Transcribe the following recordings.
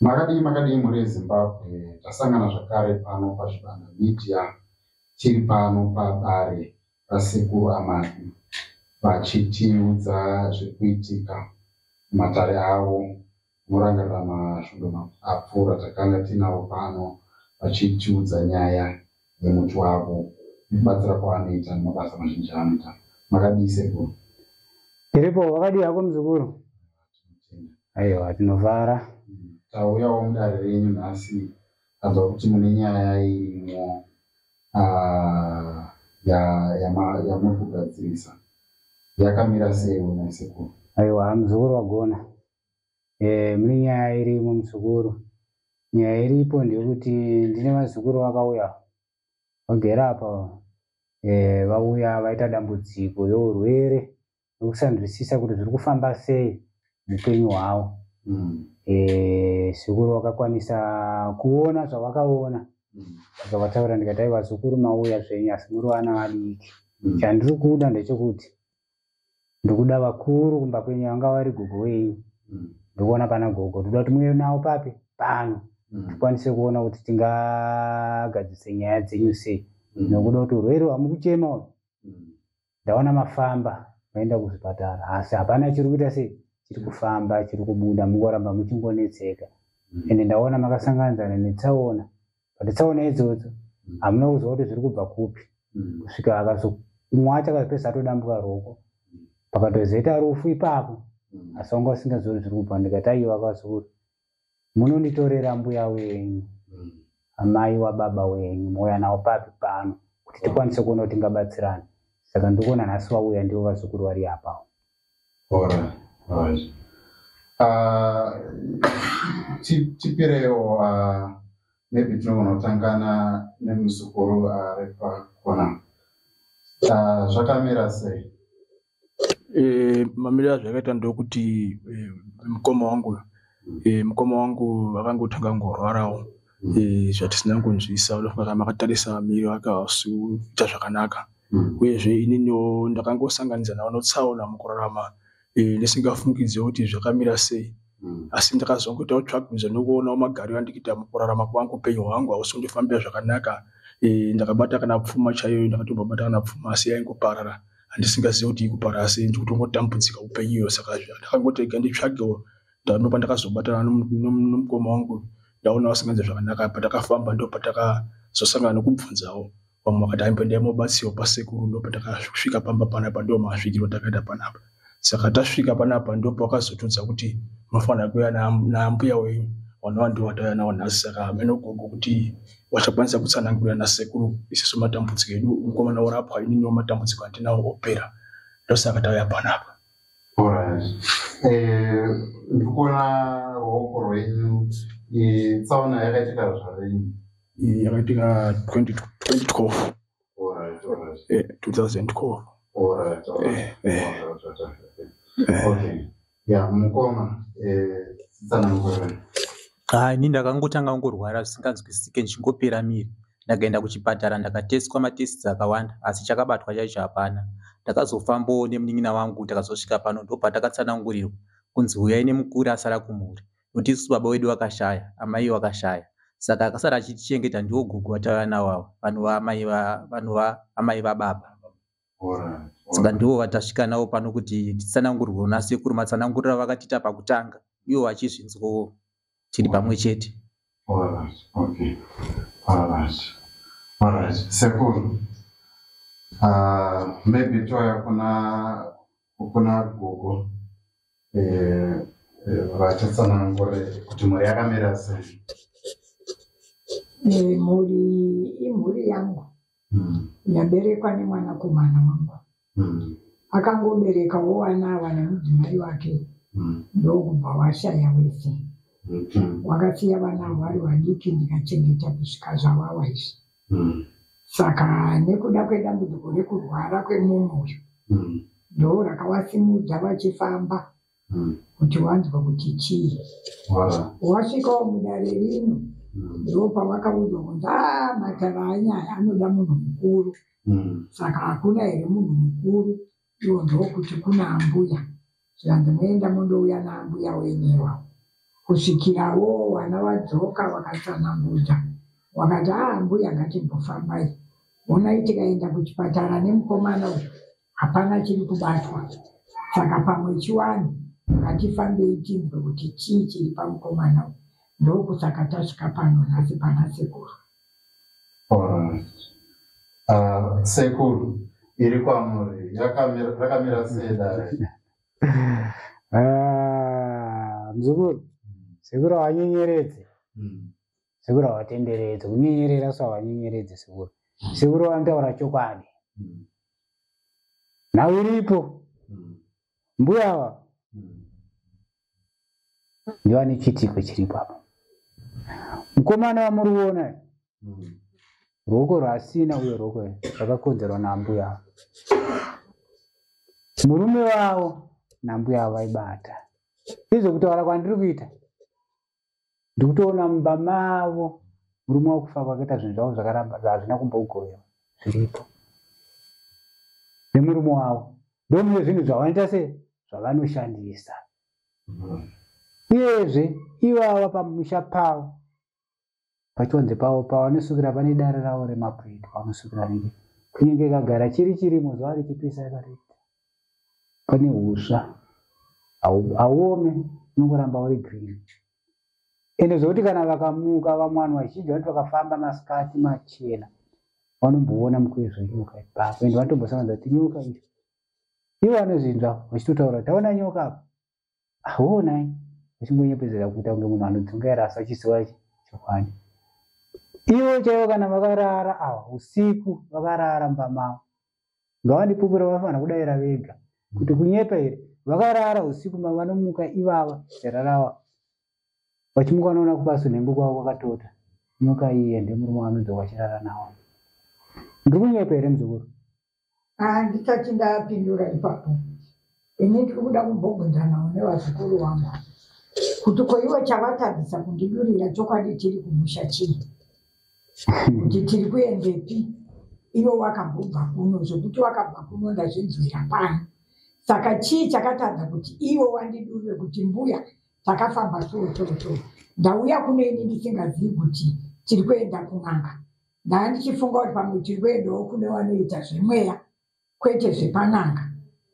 Makadii muri Zimbabwe tasangana zvakare pano pazvibanda media tiri pano pabare pasekuru Amadi vachitiudza zvekuitika matare avo murangarira masvondo apfuura takanga tinavo pano vachitiudza nyaya yemuti wavo kubatsira kwavanoita nemabasa mazhinji anoita. Makadii sekuru? Tiripo, wakadii hako muzukuru? Aiwa, tinovara. Tauyawo mudare renyu nhasi tanzwa kuti mune nyaya irimo yamuri kugadzirisa. Yakamira sei una sekuru? Aiwa, muzukuru wagona. Mune nyaya irimo muzukuru. Nyaya iripo ndeyekuti ndine mazukuru vakauya vagera apa vauya vaita dambudziko reurwere nekusanzwisisa kuti zviri kufamba sei mupenyu hwavo. Zukuru vakakwanisa kuona zvavakaona vakataura ndikati aiwa zukuru mauya zvenyu asi muri vana vadiki. Chandiri kuda ndechekuti ndikuda vakuru kumba kwenyu vanga vari gogo wenyu. Ndikuona pana gogo toda kuti muye nawo papi pano tikwanise kuona kuti tingagadzise nyaya dzenyu sei. Nokuda kuti urwere hwamukuchema uyu ndaona mafamba maenda kuzvipatara asi hapana chiri kuita sei chiri kufamba chiri kubuda mungoramba muchingonetseka. Ende ndaona makasanganidzana netsaona. Patsaona idzodzo hamuna kuziva kuti zviri kubva kupi kusvika akazomwa achakapedza atodambuka roko pakatozoita rufu ipapo asi wanga usingazivi zviri kubva. Ndikati aiwa kwazukuru munonditorera mbuya wenyu amai wababa wenyu mouya nawo papi pano kuti tikwanise kuona kuti tingabatsirana. Saka ndikuona nhasi wauya ndivo vazukuru vari apawo. Alright. Tipirewo maybe tinogona kutangana nemuzukuru ari pakona. Zvakamira sei? Mamiriro azvakaita ndokuti mukoma wangu akangotanga ngorwarawo zvatisina kunzvisa unofunga makatarisa miri akasuita zvakanaka. Uyezve ininiwo ndakangosanganidza nawo notsaona mukurarama ndisingafungidze kuti zvakamira sei. Asi ndakazongoitawo tsvakurudzo nokuonawo magariro andikuita mukurarama kwangu upenyu hwangu hausi kundifambira zvakanaka. Ndakabata kana pfuma chaiyo ndakatombobata kana pfuma asi yaingoparara handisingazivi kuti ikuparara sei ndikutongotambudzika upenyu. Saka ndakangoti ega nditsvagewo ndopa ndakazobatana nomukoma wangu ndaona wasinganze zvakanaka. Patakafamba ndo patakazosangana nokubvunzawo vamwe vakati aimboendai mobatsiwa pasekuru ndo patakasvika pamba panapa ndo masvikiro takaita panapa. Saka tasvika panapa ndo pakazotudza kuti munofanira kuuya nambuya wenyu vana vandu vatauya nawo nhasi. Saka menogogo kuti wachakwanisa kutsanangurira nasekuru isusu matambudziko edu mukomana orapwa ininiwo matambudziko andinawo opera ndosaka tauya panapa. Ndikuona ruoko rwenyu tsaona yakaitika zvarini? Yakaitika 2012. 2012. Okay. Mukoma tsanangurira. Ini ndakangotanga ngorwara zvisinganzwisike ndichingopera miri. Ndakaenda kuchipatara ndakateswa matesti akawanda asi chakabatwa chaicho hapana. Ndakazofambawo nemunin'ina wangu takazosvika pano ndo patakatsanangurirwa kunzi uyai nemukuru asara kumhuri kuti isusu baba wedu wakashaya amai wakashaya. Saka akasara achitichengeta ndiwo gogo watauya nawo vanhu vaamai vababa. Saka ndiwo vatasvika nawo pano kuti titsanangurirwe nasekuru. Matsanangurira vakatiita pakutanga ivo vachizvinzwawo tiri pamwe chete. Alright. Sekuru, maybe toya kuna gogo vatitsanangure kuti mhuri yakamira sei? Mhuri yangu yaberekwa nemwanakomana wangu. Akangoberekawo vana ava nemudzimai wake ndokubva washaya wese. Wakasiya vana vari vadiki ndikachengeta kusvika zvavava izvi. Saka nekuda kwedambudziko rekurwara kwemunhu uyu ndo rakawasimudza vachifamba kuti wanzwa kuti chii. Wasvikawo mudare rino ndo pavakaudzwa kunzi matara anyaya anoda munhu mukuru. Saka hakuna here munhu mukuru, iwo ndokuti kuna ambuya. Saka ndinoenda mondouya naambuya wenyewa kusvikirawo vana vadzoka vakatsanangudza vakati mbuya ngatimbofambai, onai tikaenda kuchipatara nemukomana uyu hapana chiri kubatwa, saka pamwe chiwani ngatifambei tinzwe kuti chii chiri pamukomana uyu. Ndokusaka tasvika pano nhasi pana sekuru. Sekuru iri kwamuri rakamira sei dare? Mzukuru, sekuru hawanyenyeredze. Sekuru hawatenderedze, kunyenyerera so hawanyenyeredze sekuru. Sekuru vanotaura chokwadi. Nhau iripo. Mbuya ava ndivane chitiko chiripo apa. Mukomana wamuriona ruoko rwasina uye ruoko rwakakonzerwa nambuya. Murume wavo nambuya vaibata. Izvo kutaura kwandiri kuita ndikutoona mumba mavo murume wakufa kwakaita zvinhu zvavo zvakaramba hazvina kumbogoyewa zviripo nemurume wavo. Ndomune zvinhu zvavanoita sei zvavanoshandisa. Uyezve ivava pamusha pavo pachionze pavo pavanosukira pane dare ravo remapureti pavanosukira nenge kunyange kagara chirimo zuva richipisa ikarita pane husva hauome unongoramba uri girini. Ende zvokuti kana vakamuka vamwanu vachidya kuti vakafamba masikati machena vanomboona mukwezvo nyoka ipapo. Ende vanotombosanganza kuti nyoka iyi ivo vanozvinzwa vachitotaura taona nyoka apa aonai vachingonyepedzera kuita kunge munhu anodzungaira asi vachiziva chokwadi. Ivo chaivo kana vakarara usiku vakarara mumba mavo ngavandipupura vanofanira kudayira vega kuti kunyepa here. Vakarara usiku vanomuka ivava zera rava vachimuka vanoona kupaso nhengo kwavo kwakatota nyoka iyi ende murume wanonzi wachirara navo. Ndiri kunyepa here muzukuru? Ndisati ndapindura ipapo ini ndiri kuda kumbobvunzanawo nevazukuru vangu kuti koivo chavatadzisa kundidurira chokwadi tiri kumusha chii, kuti tiri kuendepi. Ivo wakambobva kuno zvokuti wakabva kuno ndazvinzwira pano, saka chii chakatadza kuti ivo wandidurire kuti mbuya takafamba so. Ndauya kuno ini ndisingazivi kuti tiri kuenda kun'anga. Ndanga ndichifunga kuti pamwe tiri kuendawo kune vanoita zvemweya kwete zvepan'anga.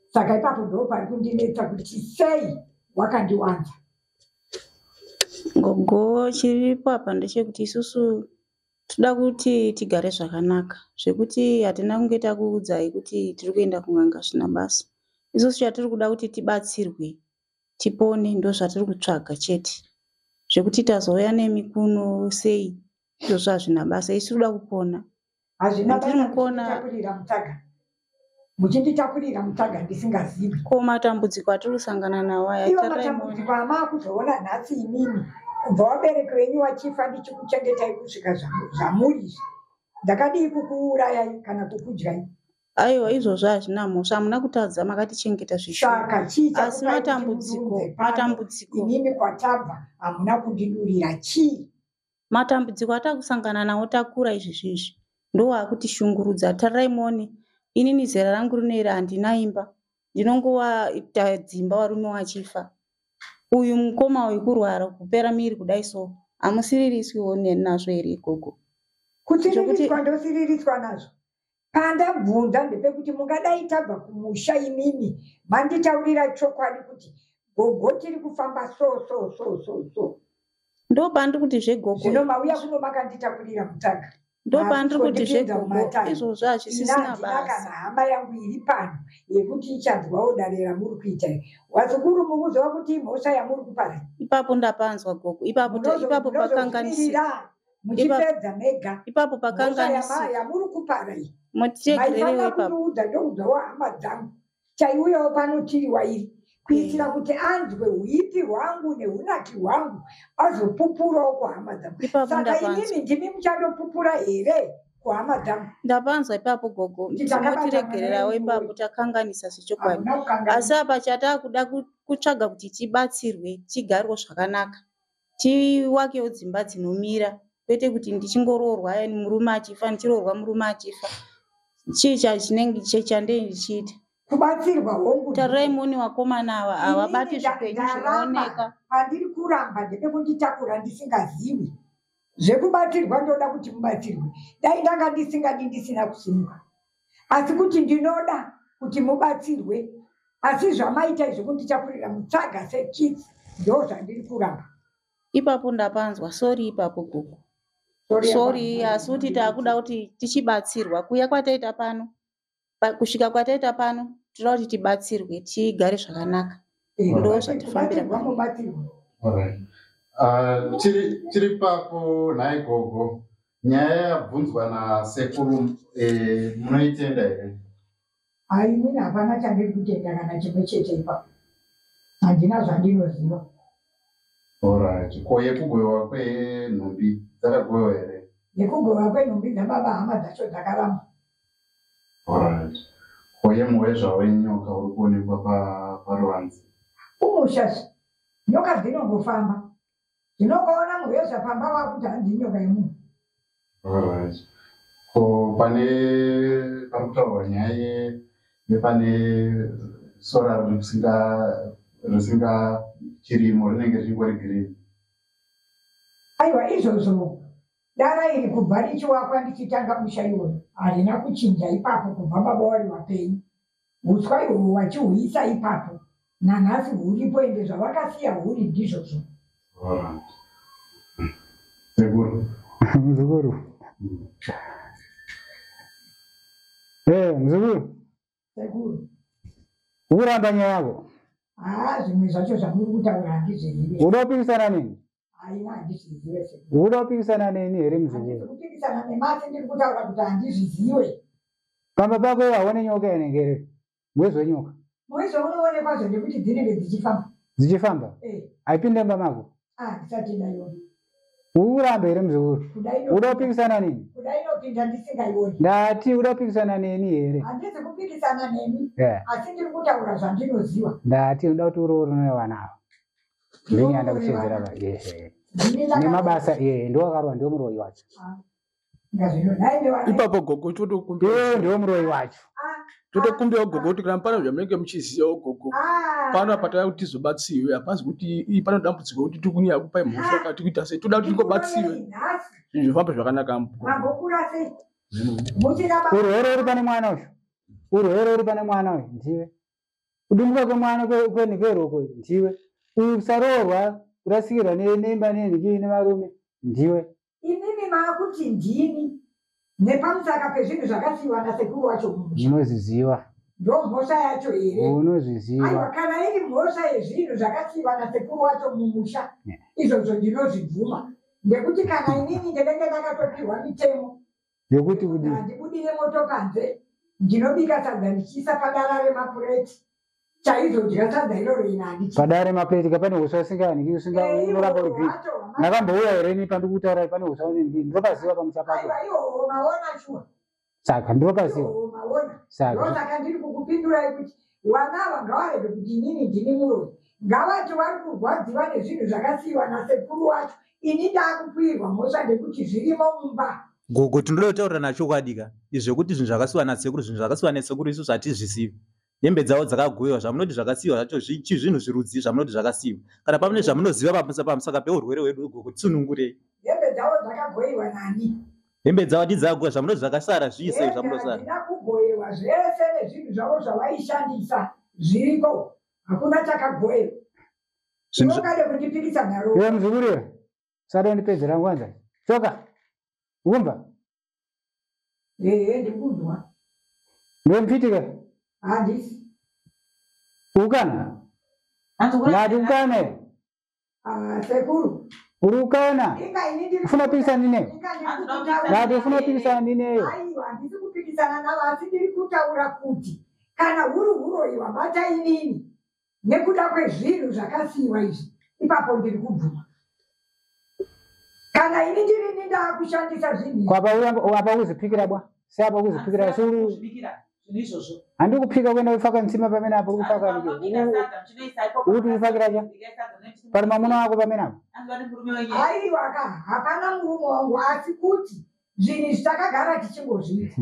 Saka ipapo ndo pari kundinetsa kuti sei wakandiwanza. Gogo, chiripo apa ndechekuti isusu toda kuti tigare zvakanaka, zvekuti hatina kunge takuudzai kuti tiri kuenda kun'anga zvina basa. Isusu chatiri kuda kuti tibatsirwe tipone, ndo zvatiri kutsvaga chete. Zvekuti tazouya nemikuno sei izvozvo hazvina basa. Isi kuda kupona. Hazvina basa muchinditakurira mutsaga. Muchinditakurira mutsaga ndisingazivi. Ko matambudziko atiri kusangana nawo aya iwo matambudziko amakuzoona nhasi inini kubva wabereki wenyu wachifa ndichikuchengetai kusvika zvamuri. Ndakadii kukuurayai kana kukudyai? Aiwa, izvozvo hazvina mhosva, hamuna kutadza, makatichengeta zvishoma. Saka chii asi matambudziko inini kwatabva hamuna kundidurira chii? Matambudziko atakusangana nawo takura izvizvi ndo akutishungurudza. Tararai muone, inini zera rangu rinoira handina imba, ndinongova dzimba varume wachifa. Uyu mukoma uyu kurwara kupera miri kudai so, hamusiririswiwo nazvo here ikoko? Kusiririswa ndosiririswa nazvo. Pandabvunza ndepekuti mungadai tabva kumusha inini manditaurira chokwadi kuti gogo tiri kufamba so. Ndo pandiri kuti zvegogo zvino mauya kuno makanditakurira mutsaga. Ndo pandiri kuti zvegogo izvozvo hazvisisina basa. Kana hama yangu iri pano yekuti ichanzwawo dare ramuri kuita. Wazukuru mukuzova kuti mhosva yamuri kupara. Ipapo ndapanzwa gogo, ipapo pakanganisira. Muchipedza mega. Ipapo pakanganisira. Yamuri kupara iyi. Mutitegererewo ipapo. Ndoudzawo hama dzangu chaiuyawo pano tiri wairi kuitira kuti anzwe uipi hwangu neunaki hwangu azopupurawo kuhama dzangu. Saka inini ndimi muchandopupura here kuhama dzangu? Ndapanzwa ipapo gogo, mutiregererawo ipapo takanganisa sechokwadi. Asi apa chataakuda kutsvaga kuti tibatsirwe, tigarewo zvakanaka, tiwakewo dzimba dzinomira, kwete kuti ndichingoroorwa murume achifa, ndichiroorwa murume achifa. Chii chinenge chandei ndichiita? Kubatsirwa hongu tarirai muoni wakomana ava havabati zvipenyu zvinooneka. Pandiri kuramba ndepekunditakura ndisingazivi zvekubatsirwa, ndoda kuti mubatsirwe. Dai ndanga ndisingadi ndisina kusimuka, asi kuti ndinoda kuti mubatsirwe. Asi zvamaita izvo kunditakurira mutsaga sekidzi ndo zvandiri kuramba. Ipapo ndapanzwa sori ipapo gugu. Sori asi kuti takuda kuti tichibatsirwa kuya kwataita pano, kusvika kwataita pano tinoda kuti tibatsirwe tigare zvakanaka. Ndo zvatifambira tiri papo. Nhai gogo, nyaya yabvunzwa nasekuru munoitenda here? Haimini hapana chandiri kutenda kana chimwe chete ipapo. Handina zvandinoziva. Alright. Ko yekugoiwa kwenhumbi dzakagoiwa here? Yekugoiwa kwenhumbi dzababa hama dzacho dzakaramba. Alright. Ko yemuhwezva wenyoka uri kuonekwa paruvanzi? Umushasha. Nyoka dzinongofamba. Dzinongoona muhwezva pamba wakuti hanzi nyoka yemunhu. Alright. Ko pane parikutaurwa nyaya nepane sora risinga chirimo rinenge richingori girini. Aiwa, izvozvo dara iri kubva richiwakwa ndichitanga musha iwoyo harina kuchinja ipapo kubva baba wari wapenyu. Uswa ihwo wachihuisa ipapo nanhasi huripo, ende zvavakasiya huri ndizvozvo. Sekuru. Mzukuru. Mzukuru. Sekuru. Uramba nyaya yako. Zvimwe zvacho zvamuri kutaura handizvizive. Uda kupikisana nini? Haina, handizvizive sekuru. Uda kupikisana nini here mzukuru? Handisi kupikisana nemasi, ndiri kutaura kuti handizvizive. Pamba pako haone nyoka inenge iri. Mwezi wenyoka. Mwezi unoonekwa zvo ndekuti dzinenge dzichifamba. Dzichifamba? Haipinde mumba mako? Ndisati ndaiona. Urambe here mzukuru. Uda kupikisana nini? Kudai inopinda ndisingaioni. Ndati uda kupikisana neni here? Handisi kupikisana nemi, asi ndiri kutaura zvandinoziva. Ndati uda kuti uroorane vanavo. Ndinyanda kuchedzera va. Nemabasa ndo wakarwa ndio muroyi wacho. Ipapo gogo totokumbira ndio muroyi wacho. Totokumbira gogo kuti kana pana zvamunenge muchiziva gogo. Pano pataya kuti tizobatsiwe, hapazi kuti pano dambudziko kuti tikunyaya kupai mhosva kana tikuita sei, toda kuti tingobatsiwe. Zvifambe zvakanaka mukuru. Mangokura sei? Urwere uri pane mwana uyu. Urwere uri pane mwana uyu ndiwe. Kudumuka kwemwana kwenikero ndiwe. Usarorwa urasikirwa nemba nenhiki nevarume ndiwe. Inini maakuti ndini nepamusaka pezvinhu zvakasiyiwa nasekuru wacho mumusha. Unoziziva. Ndo mhosva yacho here. Unoziziva. Aiwa, kana iri mhosva yezvinhu zvakasiyiwa nasekuru wacho mumusha, izvozvo ndinozvibvuma. Ndekuti kana inini ndinenge ndakatopirwa mitemo yekuti ndibudire moto panze, ndinobika sadza ndichiisa padara remapureti, chaizodya sadza iroro ina handichi. Padara remapureti kapane huswa usingahaniki unoramba uri. Ndakambouya here ni pandikutaura pane huswa unenge ndopaziva pamusha pako. Aiwa, iwo maona shuwa. Saka ndopaziva. Maona. Saka ndiri kukupindura kuti wanava ngavarege kuti inini ndini muroyi. Ngavati vari kurwadziwa nezvinhu zvakasiyiwa nasekuru wacho. Ini ndakupirwa mhosva ndekuti zvirimo mumba. Gogo tinoda kutaura nachokwadi izvekuti zvinhu zvakasiyiwa nasekuru, zvinhu zvakasiyiwa nasekuru isusu hatizvizivi. Hembe dzavo dzakagoyiwa, zvamunoti zvakasiyiwa zvacho zvinhu zvirudzi zvamunoti zvakasiyiwa. Kana pamune zvamunoziva pamusaka peurwere hwedu gogo tsunungurei. Hembe dzavo dzakagoyiwa nani? Hembe dzavo dzakagoyiwa, zvamunoti zvakasara zviisei zvamunosara. Handina kugoyiwa, zvese nezvinhu zvavo zvavaishandisa zviriko. Hakuna chakagoyiwa. Unokade kundipikisa naro. Iwe mzukuru, sada undipedzera ngwanza. Choka. Umba. Ndikundwa. Ndo mpitika. Handisi. Ukana. Ngati ukane. Sekuru. Urukana. Ufuna pikisa nine. Ngati ufuna pikisa nine. Aiwa, handisi kupikisana navo, asi ndiri kutaura kuti kana huroyiwa bata inini nekuda kwezvinhu zvakasiyiwa izvi, ipapo ndiri kubvuma. Kana ini ndiri ndakushandisa zvinhu. Apa uzipikira bwa? Seapa uzipikira suru. Handi kupika kwenda kufaka ntsima pamene apo kufaka nike. Uti kufakira cha? Pari mamuna wako pamene apo? Aiwa, hapana murume wangu, asi kuti zvinhu zvitakagara tichingozviita.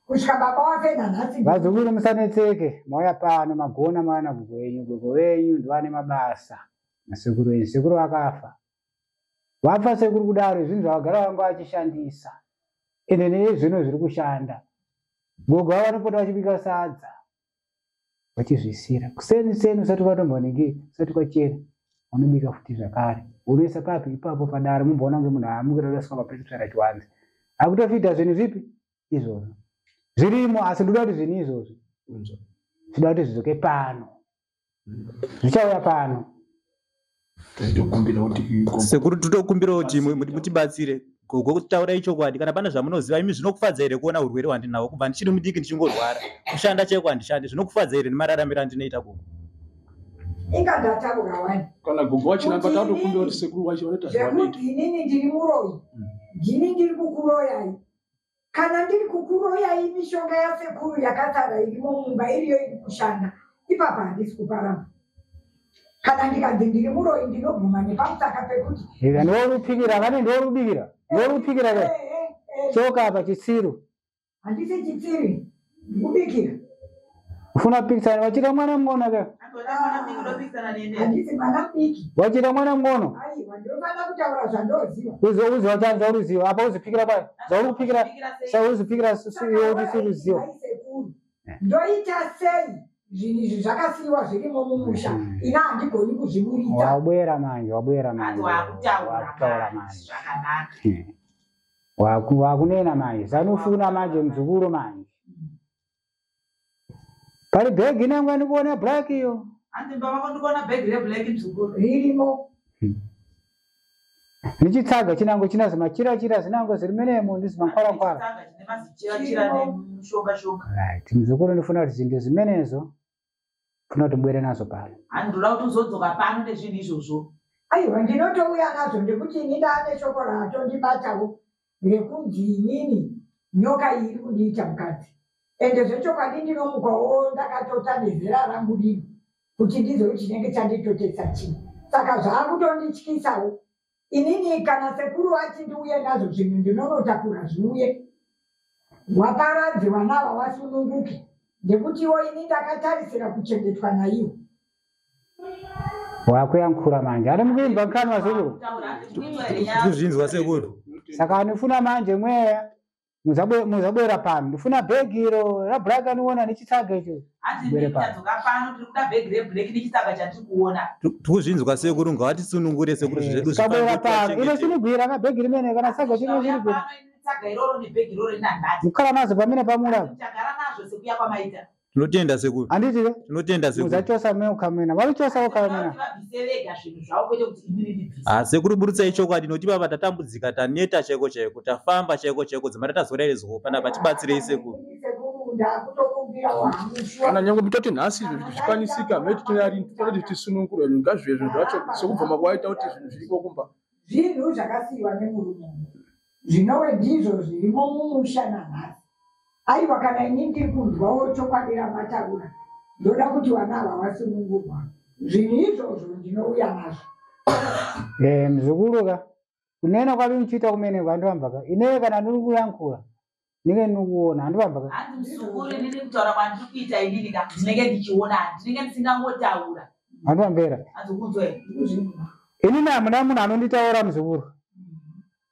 kusvika baba wafe nanhasi. Vazukuru musanetseke, mauya pano magona mwana gogo wenyu ndovane mabasa. Nasekuru wenyu, sekuru vakafa. Vafa sekuru kudaro zvinhu zvavagara vanga vachishandisa. Ende nezvino zviri kushanda. Gogo vanopota vachibika sadza. Vachizvisira. Kuseni usati watombonenge, usati kwachena. Unobika futi zvakare. Unoisa kapi ipapo padare mumboona kunge munhu aamukira rasika mapetutsara chiwanze. Akutofita zvinhu zvipi? Izvozvo. Zvirimo asi ndoda kuti zvinhu izvozvo. Zvinoda kuti zvidzoke pano. Zvichauya pano. Sekuru totokumbira kuti mutibatsire kutaura chokwadi kana pana zvamunoziva imi zvinokufadza here kuona urwere hwandinahwo kubva ndichiri mudiki ndichingorwara kushanda chaiko handishandi zvinokufadza here nemararamiro andinoita kuno ingandataura wani kana gogo wachiramba tatokumbira kuti sekuru wacho vanoita zvekuti inini ndiri muroyi ndini ndiri kukuroyai kana ndiri kukuroyai mishonga yasekuru yakasara irimo mumba iriyo iri kushanda ipapa handisi kuparama kana ndikanzi ndiri muroyi ndinobvuma nepamusaka pekuti ndorupikira kane ndorubikira ndorupikira ke choka apa chitsiro handisi chitsiri ndikubikira ufuna kupikisana wachita mwana mng'ono ke handisi mwana mdiki wachita mwana mng'ono aiwa ndinofana kutaura zvandoziva uziva chanza uruziva apa uzipikira kwai zaurikupikira sauzipikira iwe sekuru ndoita sei zvinhu izvi zvakasiyiwa zvirimo mumusha ina handigoni kuzviburitsa wabwera manje wakutaura manje wakunena manje zanofuna manje muzukuru manje pari bhegi nangu andikuona black iyo ririmo nichitsaga chinango china zimachira zinango ziri menemo ndizimankwara right muzukuru ndifuna kuti zvinhu zimenezo funa kuti mbwere nazo pano handinoda kuti uzodzoka pano nezvinhu izvozvo aiwa ndinotouya nazvo ndekuti ini ndaane shoko ratondibatawo rekunzi inini nyoka iyi iri kundiita mukadzi ende zvechokwadi ndinomukwawo ndakatota nezera rangu rino kuti ndizovi chinenge chanditotesa chii saka zvaakutondityisawo inini kana sekuru ati ndiuye nazvo zvinhu ndinonotakura zviuye waparadzi vanava wasununguke ndekutiwo ini ndakatarisira kuchengetwa naiwo wakuyankhura manje ari mukuimba nkani wazukuru kuzvinzwa sekuru saka ndifuna manje mweya muzabwera pano ndifuna bhegi iro rablack aniona nechitsaga icho tikuzvinzwa sekuru ngawatisunungure sekuru zvedu tikabwera pano ino sinigwira mabhegi rimene kana saga chino chirigwira mukhala nazo pamene pamula tinotenda sekuru anditi tinotenda sekuru muzachosa meukamena valuchosawo kamena sekuru burutsai chokwadi noti baba tatambudzika taneta chaiko tafamba chaiko dzimari tazorairezo panapa tibatsirei sekuru kana nyange mutoti nhasi izvo zvichikwanisika meti tinari tinoti tisunungure ngazvezvo zvacho sokubva makwaita kuti zvinhu zviripo kumba zvinhu zvakasiyiwa nemurume zvinove ndizvo zvirimo mumusha nanhasi aiwa kana ini ndiri kunzwawo chokwadi ramataura ndoda kuti vana ava vasunungurwa zvinhu izvozvo ndinouya nazvo muzukuru kunena kwavi muchiita kumene kwandivambaka inewe kana ndiri kuyankhula ndinenge ndikuona handivambaka handimuzukuru ndiri kutaura kwandiri kuita inini ka ndinenge ndichiona ndinenge ndisingangotaura handivambera inini hamuna munhu anonditaura muzukuru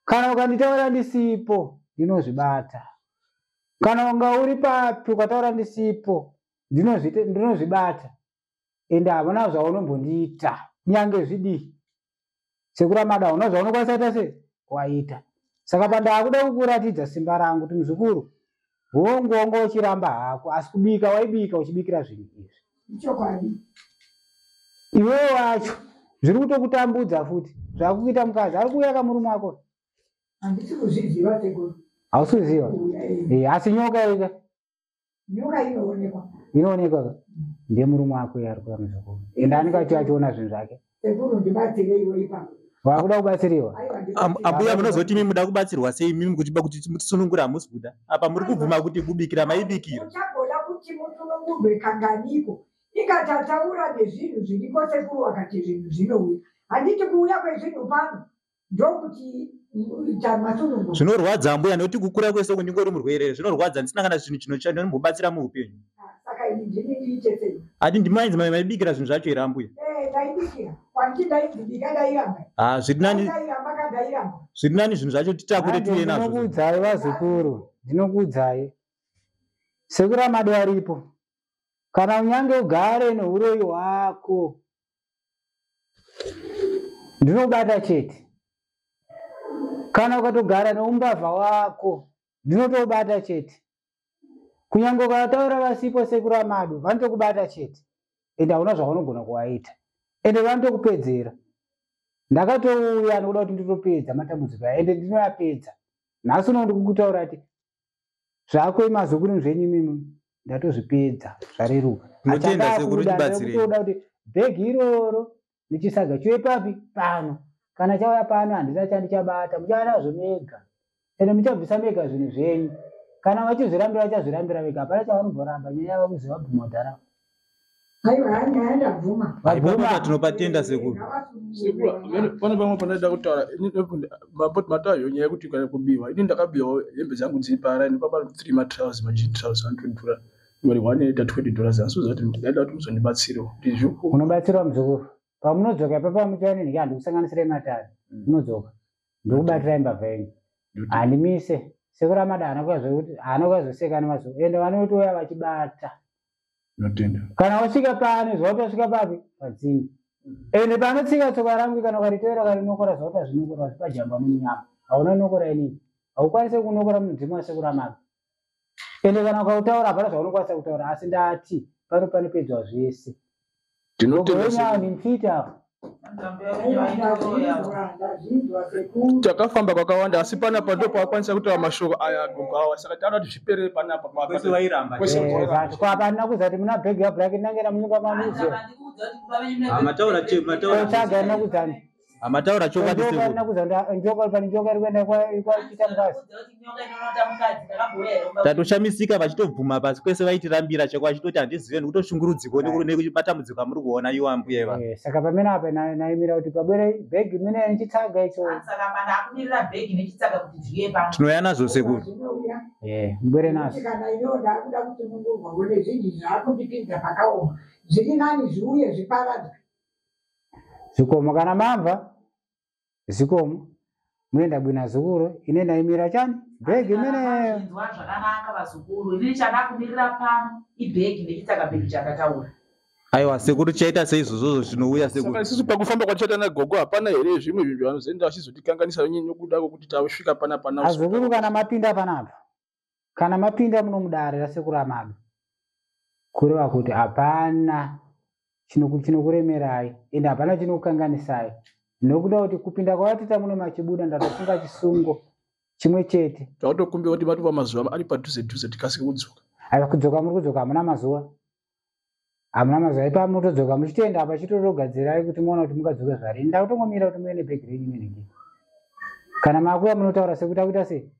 kana ukanditaura ndisipo ndinozvibata kana unga uri papi ukataura ndisipo ndinozvibata ende havana zvaunombondiita nyange zvidii sekuramada una zvaunokwanisa ita se waita saka pandakuda kukuratidza simba rangu kuti muzukuru wongongo uchiramba hako asi kubika waibika uchibikira zvinhu izvi iwewe wacho zviri kutokutambudza futi zvakuita mukadzi ari kuuya kamurume wako handisi kuzviziva sekuru hausi kuziva asi nyoka ika nyoka inoonekwa inoonekwa ndemurume wako ari kuuya muzukuru ende anenge achiona zvinhu zvake sekuru ndibatsireiwo ipapo wakuda kubatsiriwa ambuya munozoti imi muda kubatsirwa sei mimi kuchiba kuti mutisunungure hamusi kuda apa muri kubvuma kuti kubikira maibikira uchagona kuti musunungurwe kanganiko ikatataura nezvinhu zviriko sekuru wakati zvinhu zvinouya handiti kuuya kwezvinhu pano ndokuti tamasunungu zvinorwadza mbuya nekuti kukura kwese kundingori murwere zvinorwadza ndisina kana zvinhu chinomubatsira muupenyu saka ini ndini ndiite sei ati ndimainzi maibikira zvinhu zvacho here ambuya ndaibikira kwanti ndaidzibika ndairamba zviri nani ndairamba zviri nani zvinhu zvacho titakure tiuye nazvo ndinokuudzai vazukuru ndinokuudzai sekuru Amadu aripo kana unyange ugare neuroyi hwako ndinobata chete kana ukatogara neumbavha wako ndinotobata chete kunyange ukataura vasipo sekuru Amadu vanotokubata chete ende hauna zvaunogona kuvaita ende vanotokupedzera ndakatouya nokuda kuti nditopedza matambudziko aya ende ndinoyapedza nhasi uno ndikukutaura ati zvako mazukuru zvenyu mimi ndatozvipedza zvareruka achadakuda kuti bhegi iroro nechisaga chive papi pano kana chauya pano handina chandichabata muchava nazvo mega ende muchabvisa mega zvinhu zvenyu kana vachizvirambira vachazvirambira vega hapana chavanomboramba nyaya yava kuzi vabvuma udhara vabvuma tinopatenda sekuru pane pamwe panoda kutaura mataura nyaya yekuti kana kubiwa ini ndakabiwa hembe dzangu dziri para nepapa 3 matrousers majini trousers $120 mari $120 asi uzati ndaida kuti muzondibatsirawo ndizvo unobatsirawo muzukuru pamunodzoka papa muchanini handikusanganisira matari munodzoka ndikubatirai mbavha yenyu handimise sekuru Amadu haanokwazoseka nemazuva ende vanotouya vachibata kana wasvika pano zvautosvika papi padzini ende panotsika tsoka rangu kana ukaritoera karinokora zvauta zvinokora zvipajamba munyama hauna nokora inini haukwanisi kunokora mudzimu wasekuru Amadu ende kana ukautaura hapana zvaunokwanisa kutaura asi ndati panopedzwa zvese ndinogovenyawo nimfita takafamba kwakawanda asi panapa ndo pakwanisa kutaura mashoko aya agogawa saka taura kuti zviperere panapa kwapanina kuzati muna bhegi yabhuraki ndangena munyumba mamuzo chagarina kuzani amataura njoka pani njoka iri kuenda kwaita mukasi tatoshamisika vachitobvuma pasi kwese vaitirambira chako vachitoti handizive nekutoshungurudziko nekubatambudziko amuri kuona iwo ambuya saka pamene apa naimira kuti pabwere bhegi mine nechitsaga icho tinouya nazvo sekuru mubwere nazvo kana inoda kuda kuti mundurwa une zvinhu zvaakundipinza pakaoma zviri nani zviuye zviparadza zikomo kana mamva zikomo muenda bwina zukuru ine naimira chani bhegi imeneyo zvakanaka vazukuru inini chadakumirira pano ibhegi nechitsaka bhegi chakataura aiwa sekuru chaita seizvozvozvo zvinouya sekuru isusu pakufamba kwachaita nagogo hapana here zvimwe zvinhu vanozoenda vachizotikanganisa nokuda kwokuti tasvika panapa azukuru kana mapinda panapa kana mapinda muno mudare rasekuru Amadu kureva kuti hapana chinokuremerai ende hapana chinokukanganisai nokuda kuti kupinda kwavatoita muno machibuda ndatofunga chisungo chimwe chete tautokumbira kuti matova mazuva ari padhuze tikasike kudzoka aiva kudzoka muri kudzoka hamuna mazuva ipa mutodzoka muchitoenda apa chitotogadzirai kuti muona kuti mungadzoka zvari ndakutongomira kuti muene bhegi renyu menenge kana makuya munotaura sekuti akuita sei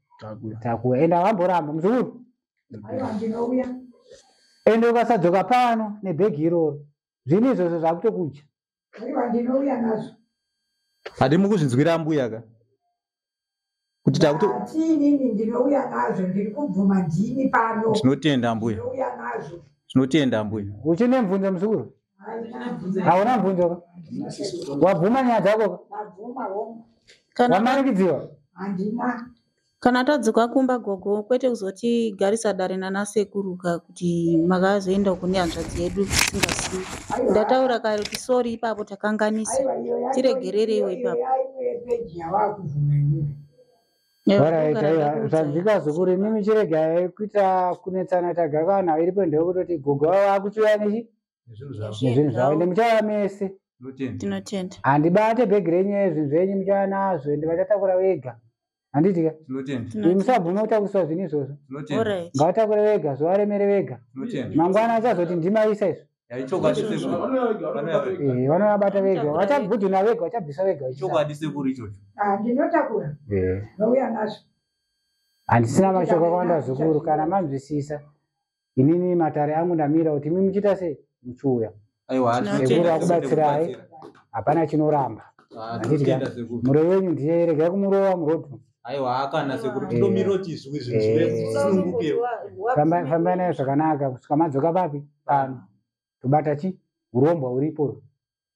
takuya ende havamboramba muzukuru ndinouya ende ukasadzoka pano nebhegi iroro zvinhu izvozvo zvakutokudya ndinouya nazvo hati mukuzvinzwira mbuya ka kuti inini ndinouya nazvo ndiri kubvuma ndini pano tinotenda mbuya ndinouya nazvo tinotenda mbuya uchine mvunzo muzukuru hauna mvunzo wabvuma nyaya dzako wamanikidziwa handina kana tadzoka kumba gogo kwete kuzotigarisa dare nanaSekuruka kuti makazoenda kune hanzvadzi yedu tisingazivi ndataura kare kuti sori ipapo takanganisa tiregerereiwo ipapo zvanzika zukuru imimi chirega kuita kunetsana tagaka nayo iripo ndekutoti gogo wavo akuchiuya nezvinhu zvavo ende muchava mese tinotenda handibate bhegi renyu zvinhu zvenyu muchava nazvo ende vachatakura vega handitika musabvuma kutakuriswa zvinhu izvozvo ngavatakure vega zvovaremere vega mangwana achazoti ndimaisa izvo vanovabata vega vachabhudhuna vega vachabvisa vega ndinotakura nouya nazvo handisina mashoko akawanda zukuru kana manzwisisa inini matare angu ndamira kuti imi muchiita sei muchiuya sekuru akubatsirai hapana chinoramba totenda sekuru. Muro wenyu ndiregai kumurova murodho. Aiwa kana sekuru tindomirira kuti izwi zvinongupewa. Fambai nayo zvakanaka kusvika madzoka papi pano tobata chi urombwa uripo.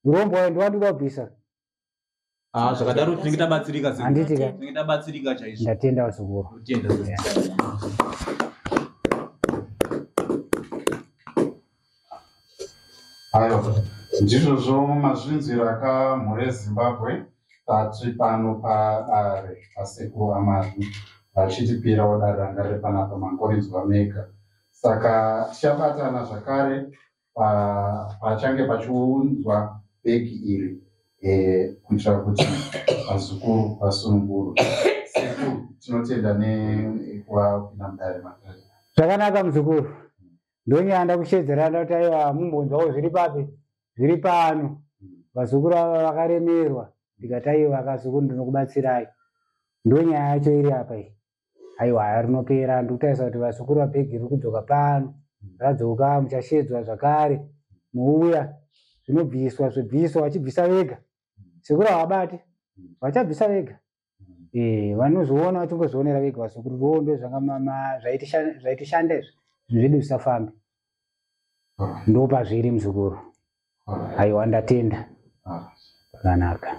Urombwa wayo ndiwandoda kubvisa. Zvakadaro tinenge tabatsirika sekuru. Handiti ka Tinenge tabatsirika chaizvo. ndatenda wasukuru. Totenda sekuru. Ayo, ndizvozvo mazvinzwiro akamhuri eZimbabwe tati pano paare pasekuru Amadu vachitipira dare ranga riri panapa Mangorinzwa Mega. Saka tichabatana zvakare pachange pachiunzwa bhegi iri kuitira kuti vazukuru vasunungurwe. Sekuru tinotenda nekuvapinda mudare makare. Zvakanaka muzukuru. Ndonyanda kushedzerana kuti aiwa mumbonzwawo zviri papi zviri pano. Vazukuru ava vakaremerwa ndikati aiwa akazukuru ndinokubatsirai. Ndonyaya yacho iri apa iyi. Aiwa rinopera ndikutarisa kuti vazukuru vabhegi riri kudzoka pano. Radzoka muchashedzwa zvakare. Muuya zvinobviswa zvibviswa vachibvisa vega. Sekuru havabati vachabvisa vega. Vanozoona vachingozvionera vega vazukuru ndo zvanga zvaitishanda izvi zvedu zvisafambi. Ndo pazviri muzukuru. Aiwa ndatenda. Zvakanaka.